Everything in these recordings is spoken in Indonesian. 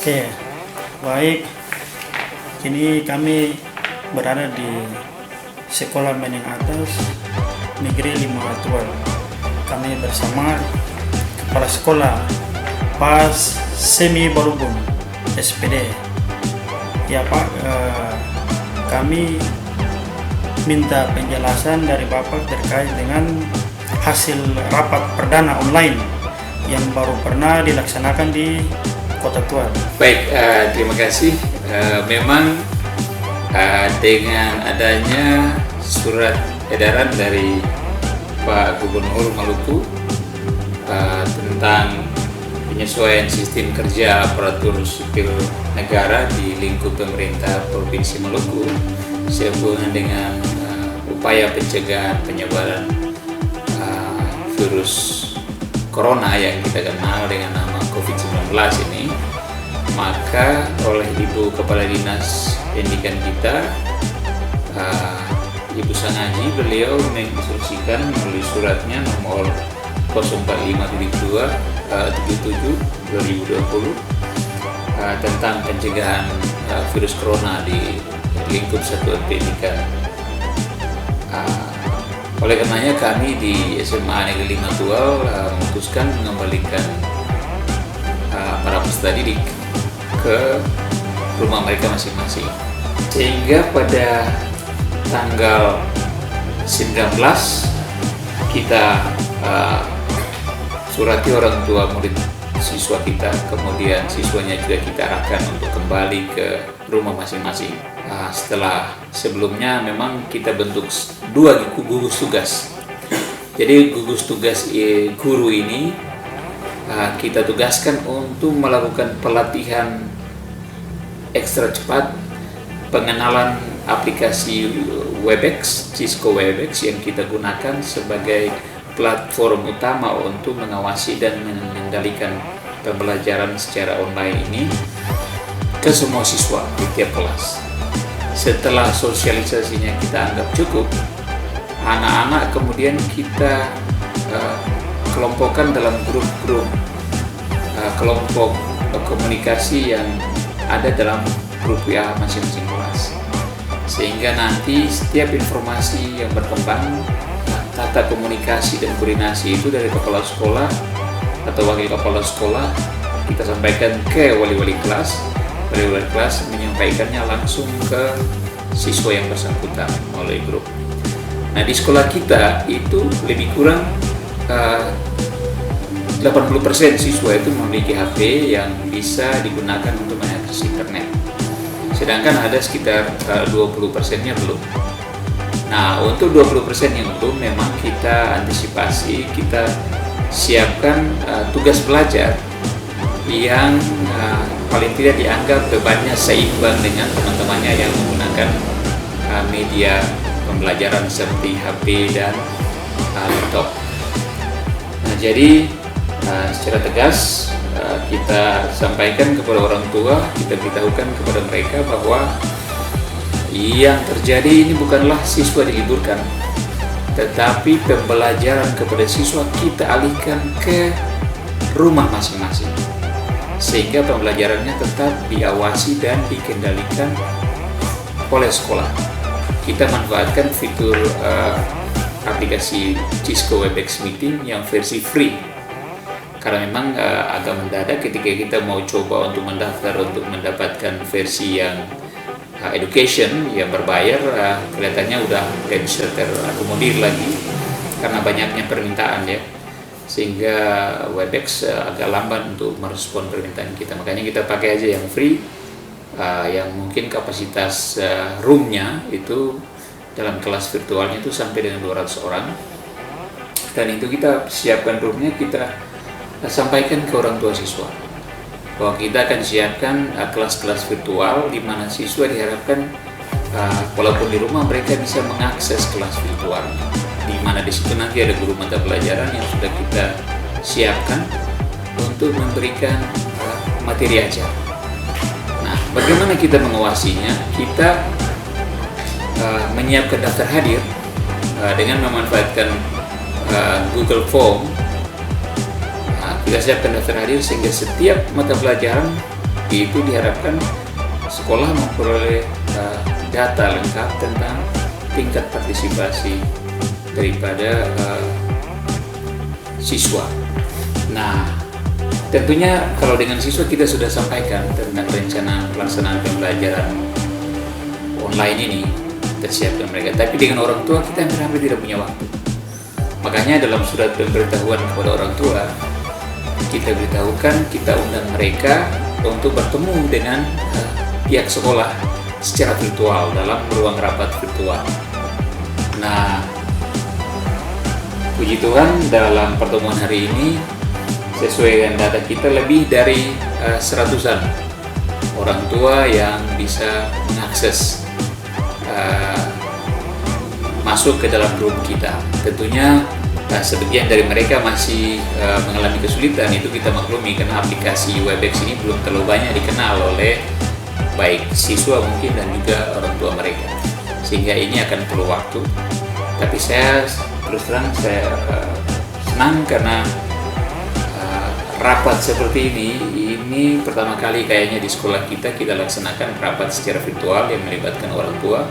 Oke, baik. Kini kami berada di Sekolah Menengah Atas Negeri 5 Atual. Kami bersama Kepala Sekolah Pas Semi Balubun SPD. Ya Pak, kami minta penjelasan dari Bapak terkait dengan hasil rapat perdana online yang baru pernah dilaksanakan di Kota Tual. Baik, terima kasih. Memang dengan adanya surat edaran dari Pak Gubernur Maluku tentang penyesuaian sistem kerja aparatur sipil negara di lingkup pemerintah Provinsi Maluku sehubungan dengan upaya pencegahan penyebaran virus corona yang kita kenal dengan nama COVID-19 ini, maka oleh Ibu Kepala Dinas Pendidikan kita, Ibu Sangaji, beliau menginstruksikan melalui suratnya nomor 045.2/77/2020 tentang pencegahan virus corona di lingkup satuan pendidikan. Oleh karenanya kami di SMA Negeri 5 Tual memutuskan mengembalikan para peserta didik ke rumah mereka masing-masing. Sehingga pada tanggal 19 kita surati orang tua murid siswa kita, kemudian siswanya juga kita arahkan untuk kembali ke rumah masing-masing. Setelah sebelumnya memang kita bentuk 2 gugus tugas. Jadi gugus tugas guru ini kita tugaskan untuk melakukan pelatihan ekstra cepat pengenalan aplikasi Webex, Cisco Webex yang kita gunakan sebagai platform utama untuk mengawasi dan mengendalikan pembelajaran secara online ini ke semua siswa di tiap kelas. Setelah sosialisasinya kita anggap cukup, anak-anak kemudian kita kelompokkan dalam grup-grup kelompok komunikasi yang ada dalam grup WA masing-masing kelas, sehingga nanti setiap informasi yang berkembang, tata komunikasi dan koordinasi itu dari kepala sekolah atau wakil kepala sekolah kita sampaikan ke wali-wali kelas. Wali-wali kelas menyampaikannya langsung ke siswa yang bersangkutan melalui grup. Nah, di sekolah kita itu lebih kurang 80% siswa itu memiliki HP yang bisa digunakan untuk mengakses internet. Sedangkan ada sekitar 20%-nya belum. Nah, untuk 20% yang belum memang kita antisipasi, kita siapkan tugas belajar yang paling tidak dianggap bebannya seimbang dengan teman-temannya yang menggunakan media pembelajaran seperti HP dan laptop. Nah, jadi secara tegas kita sampaikan kepada orang tua, kita beritahukan kepada mereka bahwa yang terjadi ini bukanlah siswa diliburkan, tetapi pembelajaran kepada siswa kita alihkan ke rumah masing-masing, sehingga pembelajarannya tetap diawasi dan dikendalikan oleh sekolah. Kita manfaatkan fitur aplikasi Cisco Webex Meeting yang versi free, karena memang agak mendadak ketika kita mau coba untuk mendaftar untuk mendapatkan versi yang education yang berbayar, kelihatannya udah tidak bisa terakomodir lagi karena banyaknya permintaan ya, sehingga Webex agak lambat untuk merespon permintaan kita. Makanya kita pakai aja yang free, yang mungkin kapasitas roomnya itu dalam kelas virtualnya itu sampai dengan 200 orang, dan itu kita siapkan roomnya, kita sampaikan ke orang tua siswa bahwa kita akan siapkan kelas-kelas virtual di mana siswa diharapkan walaupun di rumah mereka bisa mengakses kelas virtual, di mana di situ nanti ada guru mata pelajaran yang sudah kita siapkan untuk memberikan materi ajar. Nah, bagaimana kita mengawasinya? Kita menyiapkan daftar hadir dengan memanfaatkan Google Form. Kita siapkan daftar hadir sehingga setiap mata pelajaran itu diharapkan sekolah memperoleh data lengkap tentang tingkat partisipasi daripada siswa. Nah, tentunya kalau dengan siswa kita sudah sampaikan tentang rencana pelaksanaan pembelajaran online ini tersiapkan mereka, tapi dengan orang tua kita hampir tidak punya waktu. Makanya dalam surat pemberitahuan kepada orang tua kita beritahukan, kita undang mereka untuk bertemu dengan pihak sekolah secara virtual dalam ruang rapat virtual. Nah, puji Tuhan dalam pertemuan hari ini sesuai dengan data kita lebih dari 100-an orang tua yang bisa mengakses masuk ke dalam room kita. Tentunya sebagian dari mereka masih mengalami kesulitan, itu kita maklumi karena aplikasi Webex ini belum terlalu banyak dikenal oleh baik siswa mungkin dan juga orang tua mereka, sehingga ini akan perlu waktu. Tapi saya terus terang saya senang karena rapat seperti ini pertama kali kayaknya di sekolah kita laksanakan rapat secara virtual yang melibatkan orang tua,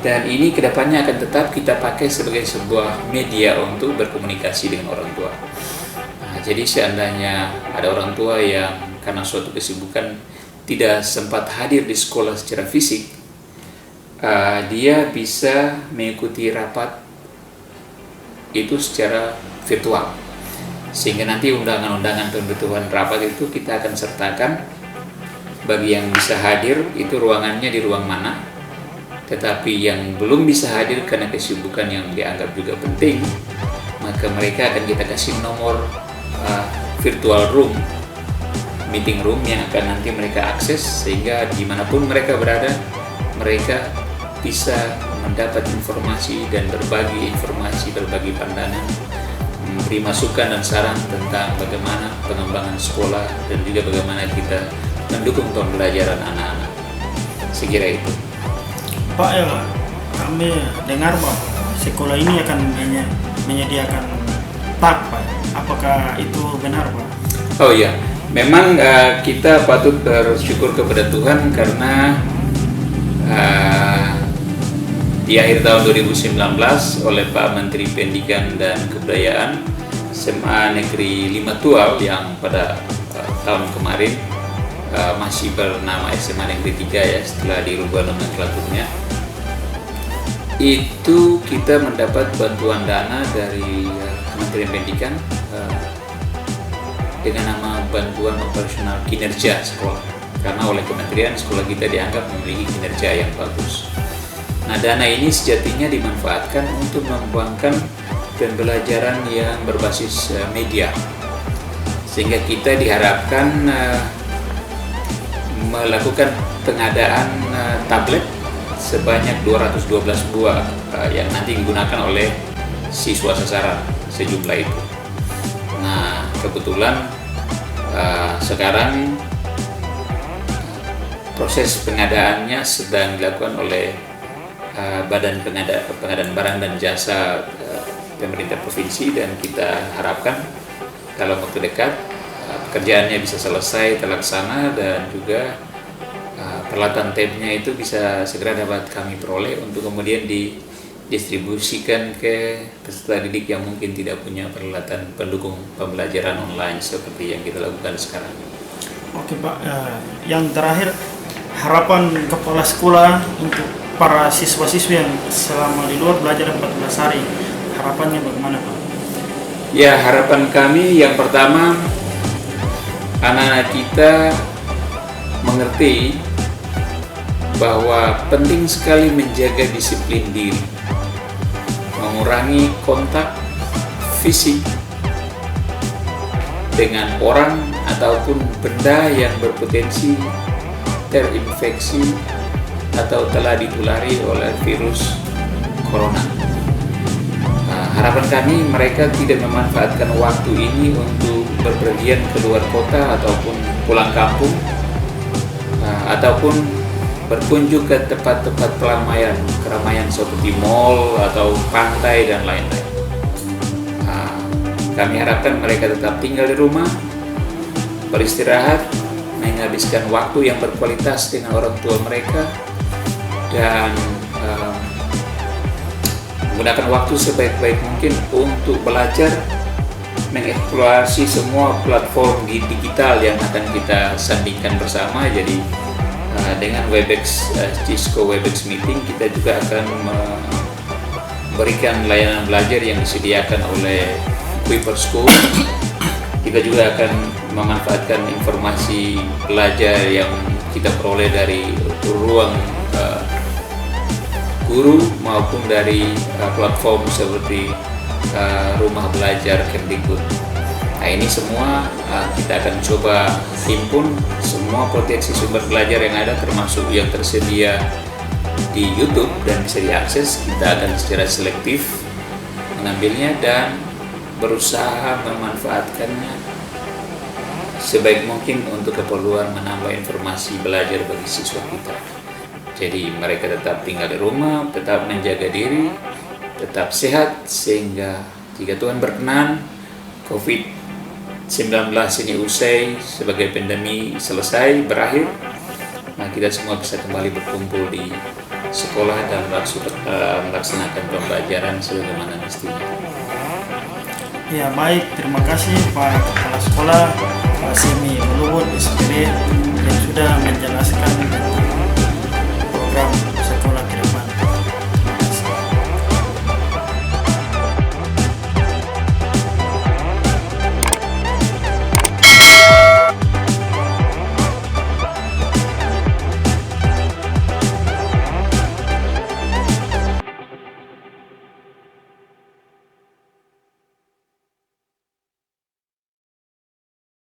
dan ini kedepannya akan tetap kita pakai sebagai sebuah media untuk berkomunikasi dengan orang tua. Nah, jadi seandainya ada orang tua yang karena suatu kesibukan tidak sempat hadir di sekolah secara fisik, dia bisa mengikuti rapat itu secara virtual, sehingga nanti undangan-undangan pemberitahuan rapat itu kita akan sertakan bagi yang bisa hadir itu ruangannya di ruang mana, tetapi yang belum bisa hadir karena kesibukan yang dianggap juga penting, maka mereka akan kita kasih nomor virtual room, meeting room yang akan nanti mereka akses, sehingga dimanapun mereka berada mereka bisa mendapat informasi dan berbagi informasi, berbagi pandangan, memberi masukan dan saran tentang bagaimana pengembangan sekolah dan juga bagaimana kita mendukung pembelajaran anak-anak. Sekira itu. Pak, ya kami dengar bahwa sekolah ini akan menyediakan TAK, Pak. Apakah itu benar, Pak? Oh iya, memang kita patut bersyukur kepada Tuhan karena di akhir tahun 2019 oleh Pak Menteri Pendidikan dan Kebudayaan, SMA Negeri 5 Tual yang pada tahun kemarin masih bernama SMA Negeri 3 ya setelah dirubah nomenklaturnya, itu kita mendapat bantuan dana dari Kementerian Pendidikan dengan nama bantuan operasional kinerja sekolah, karena oleh kementerian sekolah kita dianggap memiliki kinerja yang bagus. Nah, dana ini sejatinya dimanfaatkan untuk mengembangkan pembelajaran yang berbasis media, sehingga kita diharapkan melakukan pengadaan tablet sebanyak 212 buah yang nanti digunakan oleh siswa sasaran sejumlah itu. Nah, kebetulan sekarang proses pengadaannya sedang dilakukan oleh Badan Pengadaan Barang dan Jasa pemerintah provinsi, dan kita harapkan dalam waktu dekat pekerjaannya bisa selesai terlaksana dan juga peralatan tabnya itu bisa segera dapat kami peroleh untuk kemudian didistribusikan ke peserta didik yang mungkin tidak punya peralatan pendukung pembelajaran online seperti yang kita lakukan sekarang. Oke, Pak, yang terakhir, harapan kepala sekolah untuk para siswa-siswi yang selama di luar belajar 14 hari, harapannya bagaimana, Pak? Ya, harapan kami yang pertama, anak-anak kita mengerti bahwa penting sekali menjaga disiplin diri, mengurangi kontak fisik dengan orang ataupun benda yang berpotensi terinfeksi atau telah ditulari oleh virus corona. Harapan kami mereka tidak memanfaatkan waktu ini untuk berpergian ke luar kota ataupun pulang kampung, ataupun berkunjung ke tempat-tempat keramaian seperti mall atau pantai dan lain-lain. Kami harapkan mereka tetap tinggal di rumah, beristirahat, menghabiskan waktu yang berkualitas dengan orang tua mereka dan menggunakan waktu sebaik-baik mungkin untuk belajar mengeksplorasi semua platform digital yang akan kita sandingkan bersama. Jadi dengan Webex, Cisco Webex Meeting, kita juga akan memberikan layanan belajar yang disediakan oleh Kuiper School. Kita juga akan memanfaatkan informasi belajar yang kita peroleh dari ruang guru maupun dari platform seperti rumah belajar Kemdikbud. Nah, ini semua kita akan coba himpun semua potensi sumber belajar yang ada, termasuk yang tersedia di YouTube dan bisa diakses. Kita akan secara selektif mengambilnya dan berusaha memanfaatkannya sebaik mungkin untuk keperluan menambah informasi belajar bagi siswa kita. Jadi mereka tetap tinggal di rumah, tetap menjaga diri, tetap sehat, sehingga jika Tuhan berkenan COVID-19 ini usai, sebagai pandemi selesai, berakhir, nah kita semua bisa kembali berkumpul di sekolah dan melaksanakan pembelajaran sebagaimana mestinya. Ya baik, terima kasih Pak Kepala Sekolah Pak Simi Luhut SPD yang sudah menjelaskan program